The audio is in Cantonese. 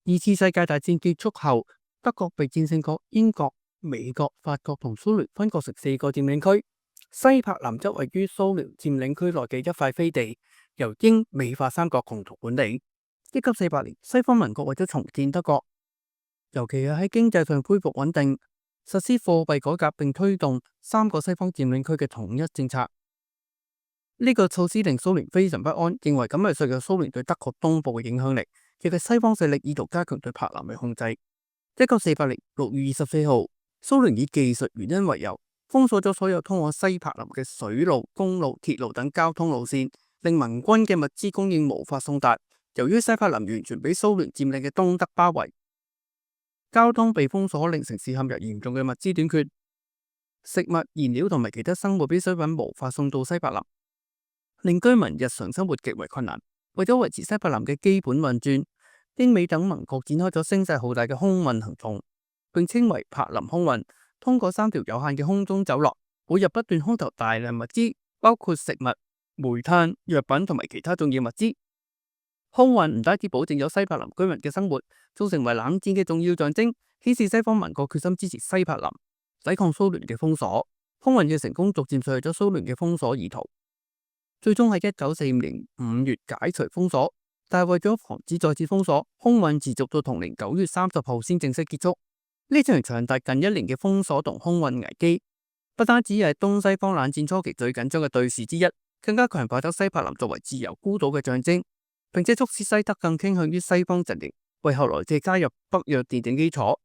二次世界大戰結束後，德國被戰勝國英國、美國、法國同蘇聯分割成4個佔領區。西柏林則位於蘇聯佔領區內嘅一塊飛地，由英美法三國共同管理。1948年，西方盟國為咗重建德國，尤其係喺經濟上恢復穩定，實施貨幣改革並推動3個西方佔領區嘅統一政策。呢個措施令蘇聯非常不安，認為咁係削弱蘇聯對德國東部嘅影響力，亦係西方勢力意圖加強對柏林嘅控制。1948年6月24號，蘇聯以技術原因為由，封鎖咗所有通往西柏林嘅水路、公路、鐵路等交通路線，令盟軍嘅物資供應無法送達。由於西柏林完全被蘇聯佔領嘅東德包圍，交通被封鎖，令城市陷入嚴重嘅物資短缺，食物、燃料同埋其他生活必需品無法送到西柏林，令居民日常生活極為困難。為咗維持西柏林嘅基本運轉，英美等盟國展開咗聲勢浩大嘅空運行動，並稱為柏林空運。通過3條有限嘅空中走廊，每日不斷空投大量物資，包括食物、煤炭、藥品同埋其他重要物資。空運唔單止保證咗西柏林居民嘅生活，仲成為冷戰嘅重要象徵，顯示西方盟國決心支持西柏林，抵抗蘇聯嘅封鎖。空運嘅成功逐漸削弱咗蘇聯嘅封鎖意圖，最終喺1945年5月解除封鎖。但係為咗防止再次封鎖，空運持續到同年9月30號先正式結束。呢場長達近1年嘅封鎖同空運危機，不單止係東西方冷戰初期最緊張嘅對峙之一，更加強化咗西柏林作為自由孤島嘅象徵，並且促使西德更傾向於西方陣營，為後來嘅加入北約奠定基礎。